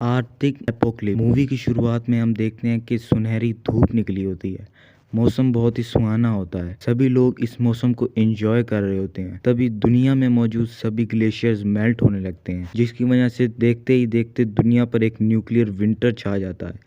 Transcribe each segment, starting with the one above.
आर्थिक apocalypse movie की शुरुआत में हम देखते हैं कि सुनहरी धूप निकली होती है। मौसम बहुत ही सुहाना होता है। सभी लोग इस मौसम को एंजॉय कर रहे होते हैं। तभी दुनिया में मौजूद सभी ग्लेशियर्स मेल्ट होने लगते हैं, जिसकी वजह से देखते ही देखते दुनिया पर एक न्यूक्लियर विंटर छा जाता है।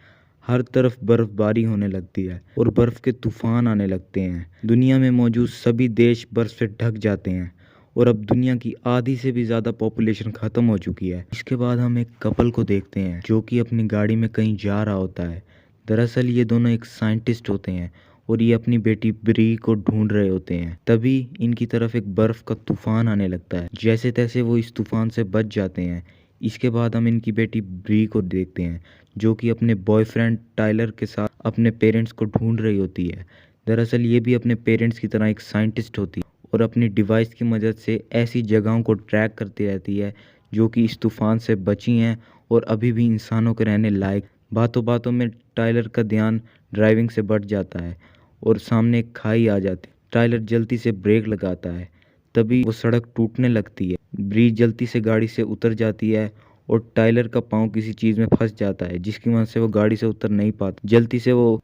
हर तरफ बर्फबारी होने लगती है और बर्फ के तूफान आने लगते हैं। दुनिया में मौजूद सभी देश बर्फ से ढक जाते हैं और अब दुनिया की आधी से भी ज़्यादा पॉपुलेशन ख़त्म हो चुकी है। इसके बाद हम एक कपल को देखते हैं जो कि अपनी गाड़ी में कहीं जा रहा होता है। दरअसल ये दोनों एक साइंटिस्ट होते हैं और ये अपनी बेटी ब्री को ढूंढ रहे होते हैं। तभी इनकी तरफ एक बर्फ़ का तूफान आने लगता है। जैसे तैसे वो इस तूफान से बच जाते हैं। इसके बाद हम इनकी बेटी ब्री को देखते हैं जो कि अपने बॉयफ्रेंड टाइलर के साथ अपने पेरेंट्स को ढूंढ रही होती है। दरअसल ये भी अपने पेरेंट्स की तरह एक साइंटिस्ट होती है और अपनी डिवाइस की मदद से ऐसी जगहों को ट्रैक करती रहती है जो कि इस तूफान से बची हैं और अभी भी इंसानों के रहने लायक। बातों बातों में टाइलर का ध्यान ड्राइविंग से बढ़ जाता है और सामने एक खाई आ जाती है। टाइलर जल्दी से ब्रेक लगाता है, तभी वो सड़क टूटने लगती है। ब्री जल्दी से गाड़ी से उतर जाती है और टाइलर का पाँव किसी चीज़ में फंस जाता है, जिसकी वजह से वो गाड़ी से उतर नहीं पाता। जल्दी से वो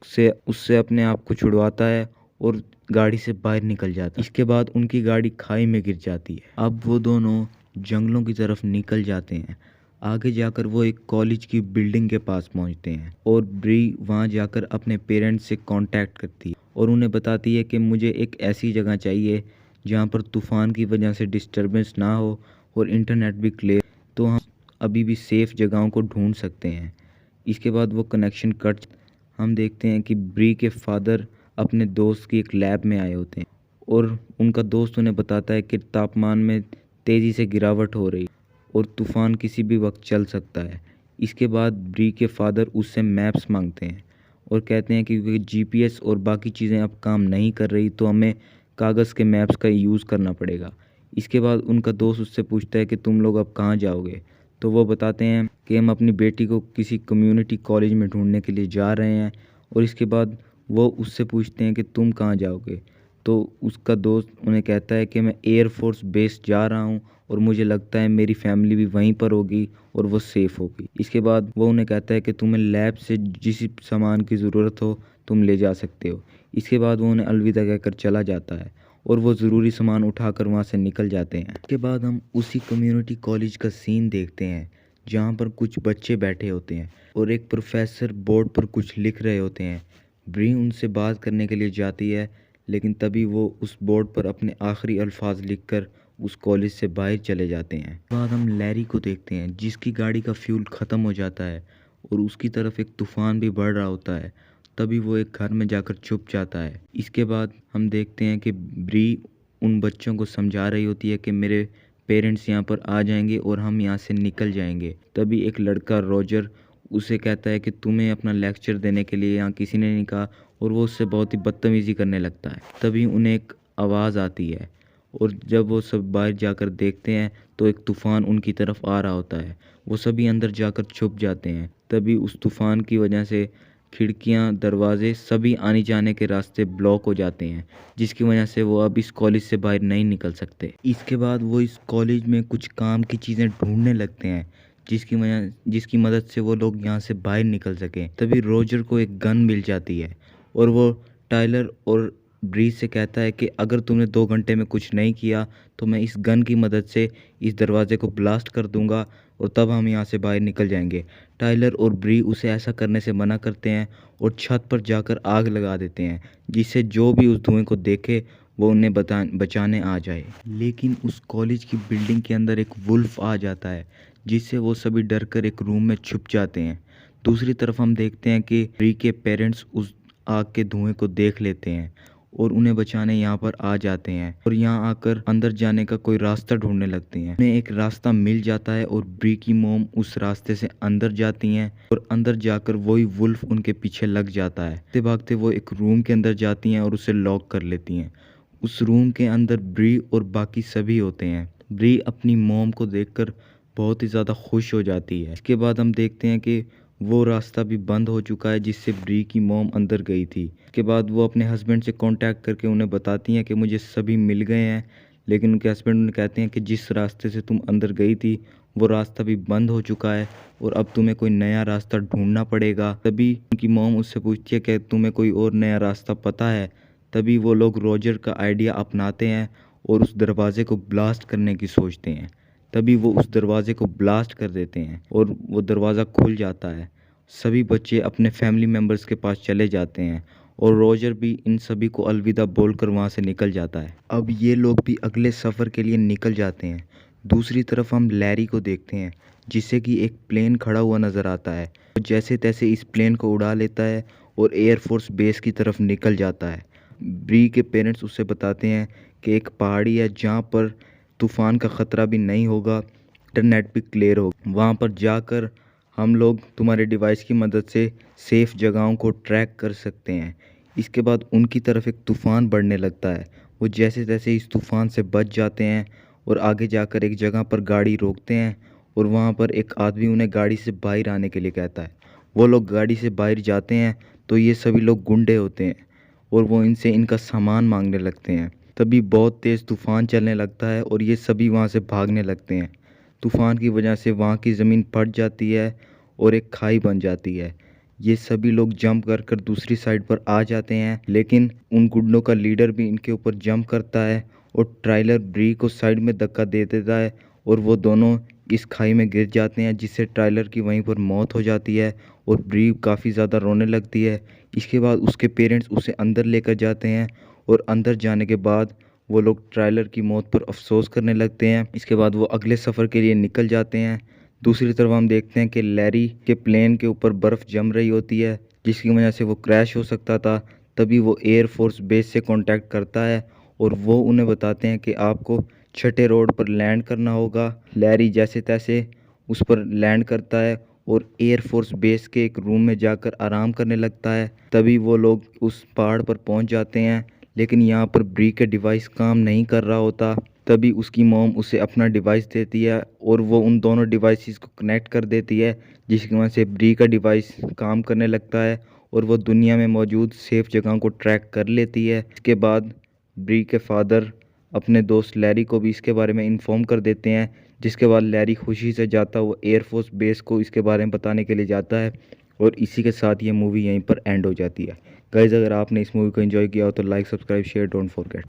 उससे अपने आप को छुड़वाता है और गाड़ी से बाहर निकल जाता है। इसके बाद उनकी गाड़ी खाई में गिर जाती है। अब वो दोनों जंगलों की तरफ निकल जाते हैं। आगे जाकर वो एक कॉलेज की बिल्डिंग के पास पहुंचते हैं और ब्री वहां जाकर अपने पेरेंट्स से कांटेक्ट करती है और उन्हें बताती है कि मुझे एक ऐसी जगह चाहिए जहां पर तूफान की वजह से डिस्टरबेंस ना हो और इंटरनेट भी क्लियर, तो हम अभी भी सेफ जगहों को ढूंढ सकते हैं। इसके बाद वो कनेक्शन कट। हम देखते हैं कि ब्री के फादर अपने दोस्त की एक लैब में आए होते हैं और उनका दोस्त उन्हें बताता है कि तापमान में तेज़ी से गिरावट हो रही और तूफ़ान किसी भी वक्त चल सकता है। इसके बाद ब्री के फादर उससे मैप्स मांगते हैं और कहते हैं कि क्योंकि जीपीएस और बाकी चीज़ें अब काम नहीं कर रही तो हमें कागज़ के मैप्स का यूज़ करना पड़ेगा। इसके बाद उनका दोस्त उससे पूछता है कि तुम लोग अब कहाँ जाओगे, तो वो बताते हैं कि हम अपनी बेटी को किसी कम्युनिटी कॉलेज में ढूंढने के लिए जा रहे हैं। और इसके बाद वो उससे पूछते हैं कि तुम कहाँ जाओगे, तो उसका दोस्त उन्हें कहता है कि मैं एयरफोर्स बेस जा रहा हूँ और मुझे लगता है मेरी फैमिली भी वहीं पर होगी और वो सेफ़ होगी। इसके बाद वो उन्हें कहता है कि तुम्हें लैब से जिस सामान की ज़रूरत हो तुम ले जा सकते हो। इसके बाद वो उन्हें अलविदा कहकर चला जाता है और वो ज़रूरी सामान उठाकर वहाँ से निकल जाते हैं। इसके बाद हम उसी कम्युनिटी कॉलेज का सीन देखते हैं जहाँ पर कुछ बच्चे बैठे होते हैं और एक प्रोफेसर बोर्ड पर कुछ लिख रहे होते हैं। ब्री उनसे बात करने के लिए जाती है, लेकिन तभी वो उस बोर्ड पर अपने आखिरी अल्फाज लिखकर उस कॉलेज से बाहर चले जाते हैं। उसके बाद हम लैरी को देखते हैं जिसकी गाड़ी का फ्यूल ख़त्म हो जाता है और उसकी तरफ एक तूफ़ान भी बढ़ रहा होता है। तभी वो एक घर में जाकर छुप जाता है। इसके बाद हम देखते हैं कि ब्री उन बच्चों को समझा रही होती है कि मेरे पेरेंट्स यहाँ पर आ जाएंगे और हम यहाँ से निकल जाएंगे। तभी एक लड़का रोजर उसे कहता है कि तुम्हें अपना लेक्चर देने के लिए यहाँ किसी ने नहीं कहा और वो उससे बहुत ही बदतमीज़ी करने लगता है। तभी उन्हें एक आवाज़ आती है और जब वो सब बाहर जाकर देखते हैं तो एक तूफ़ान उनकी तरफ आ रहा होता है। वो सभी अंदर जाकर छुप जाते हैं। तभी उस तूफ़ान की वजह से खिड़कियां, दरवाजे, सभी आने जाने के रास्ते ब्लॉक हो जाते हैं, जिसकी वजह से वो अब इस कॉलेज से बाहर नहीं निकल सकते। इसके बाद वो इस कॉलेज में कुछ काम की चीज़ें ढूंढने लगते हैं जिसकी मदद से वो लोग यहाँ से बाहर निकल सकें। तभी रोजर को एक गन मिल जाती है और वो टाइलर और ब्रीज से कहता है कि अगर तुमने 2 घंटे में कुछ नहीं किया तो मैं इस गन की मदद से इस दरवाजे को ब्लास्ट कर दूंगा और तब हम यहाँ से बाहर निकल जाएंगे। टाइलर और ब्री उसे ऐसा करने से मना करते हैं और छत पर जाकर आग लगा देते हैं, जिससे जो भी उस धुएं को देखे वो उन्हें बचाने आ जाए। लेकिन उस कॉलेज की बिल्डिंग के अंदर एक वुल्फ आ जाता है, जिससे वो सभी डरकर एक रूम में छुप जाते हैं। दूसरी तरफ हम देखते हैं कि ब्री के पेरेंट्स उस आग के धुएं को देख लेते हैं और उन्हें बचाने यहाँ पर आ जाते हैं और यहाँ आकर अंदर जाने का कोई रास्ता ढूंढने लगते हैं। उन्हें एक रास्ता मिल जाता है और ब्री की मोम उस रास्ते से अंदर जाती हैं और अंदर जाकर वही वुल्फ उनके पीछे लग जाता है। भागते भागते वो एक रूम के अंदर जाती हैं और उसे लॉक कर लेती हैं। उस रूम के अंदर ब्री और बाकी सभी होते हैं। ब्री अपनी मोम को देखकर बहुत ही ज़्यादा खुश हो जाती है। इसके बाद हम देखते हैं कि वो रास्ता भी बंद हो चुका है जिससे ब्री की मोम अंदर गई थी। इसके बाद वो अपने हस्बैंड से कांटेक्ट करके उन्हें बताती हैं कि मुझे सभी मिल गए हैं, लेकिन उनके हस्बैंड उन्हें कहते हैं कि जिस रास्ते से तुम अंदर गई थी वो रास्ता भी बंद हो चुका है और अब तुम्हें कोई नया रास्ता ढूंढना पड़ेगा। तभी उनकी मॉम उससे पूछती है कि तुम्हें कोई और नया रास्ता पता है। तभी वो लोग रॉजर का आइडिया अपनाते हैं और उस दरवाजे को ब्लास्ट करने की सोचते हैं। तभी वो उस दरवाजे को ब्लास्ट कर देते हैं और वो दरवाज़ा खुल जाता है। सभी बच्चे अपने फैमिली मेम्बर्स के पास चले जाते हैं और रॉजर भी इन सभी को अलविदा बोलकर वहाँ से निकल जाता है। अब ये लोग भी अगले सफ़र के लिए निकल जाते हैं। दूसरी तरफ हम लैरी को देखते हैं जिससे कि एक प्लेन खड़ा हुआ नज़र आता है। वो जैसे तैसे इस प्लेन को उड़ा लेता है और एयरफोर्स बेस की तरफ निकल जाता है। ब्री के पेरेंट्स उससे बताते हैं कि एक पहाड़ी है जहाँ पर तूफ़ान का ख़तरा भी नहीं होगा, इंटरनेट भी क्लियर होगा। वहाँ पर जाकर हम लोग तुम्हारे डिवाइस की मदद से सेफ़ जगहों को ट्रैक कर सकते हैं। इसके बाद उनकी तरफ एक तूफ़ान बढ़ने लगता है। वो जैसे तैसे इस तूफ़ान से बच जाते हैं और आगे जाकर एक जगह पर गाड़ी रोकते हैं और वहाँ पर एक आदमी उन्हें गाड़ी से बाहर आने के लिए कहता है। वो लोग गाड़ी से बाहर जाते हैं तो ये सभी लोग गुंडे होते हैं और वो इनसे इनका सामान मांगने लगते हैं। तभी बहुत तेज़ तूफ़ान चलने लगता है और ये सभी वहाँ से भागने लगते हैं। तूफ़ान की वजह से वहाँ की ज़मीन फट जाती है और एक खाई बन जाती है। ये सभी लोग जंप कर कर दूसरी साइड पर आ जाते हैं, लेकिन उन गुंडों का लीडर भी इनके ऊपर जंप करता है और ट्राइलर ब्री को साइड में धक्का दे देता है और वो दोनों इस खाई में गिर जाते हैं, जिससे ट्राइलर की वहीं पर मौत हो जाती है और ब्री काफ़ी ज़्यादा रोने लगती है। इसके बाद उसके पेरेंट्स उसे अंदर लेकर जाते हैं और अंदर जाने के बाद वो लोग ट्राइलर की मौत पर अफसोस करने लगते हैं। इसके बाद वो अगले सफ़र के लिए निकल जाते हैं। दूसरी तरफ हम देखते हैं कि लैरी के प्लेन के ऊपर बर्फ़ जम रही होती है जिसकी वजह से वो क्रैश हो सकता था। तभी वो एयरफोर्स बेस से कांटेक्ट करता है और वो उन्हें बताते हैं कि आपको छठे रोड पर लैंड करना होगा। लैरी जैसे तैसे उस पर लैंड करता है और एयरफोर्स बेस के एक रूम में जाकर आराम करने लगता है। तभी वो लोग उस पहाड़ पर पहुंच जाते हैं, लेकिन यहाँ पर ब्री का डिवाइस काम नहीं कर रहा होता। तभी उसकी मॉम उसे अपना डिवाइस देती है और वो उन दोनों डिवाइसेस को कनेक्ट कर देती है, जिसकी वजह से ब्री का डिवाइस काम करने लगता है और वो दुनिया में मौजूद सेफ जगहों को ट्रैक कर लेती है। इसके बाद ब्री के फादर अपने दोस्त लैरी को भी इसके बारे में इन्फॉर्म कर देते हैं, जिसके बाद लैरी खुशी से जाता हुआ एयरफोर्स बेस को इसके बारे में बताने के लिए जाता है और इसी के साथ ये मूवी यहीं पर एंड हो जाती है। गाइस, अगर आपने इस मूवी को एंजॉय किया हो तो like, subscribe, share, don't forget.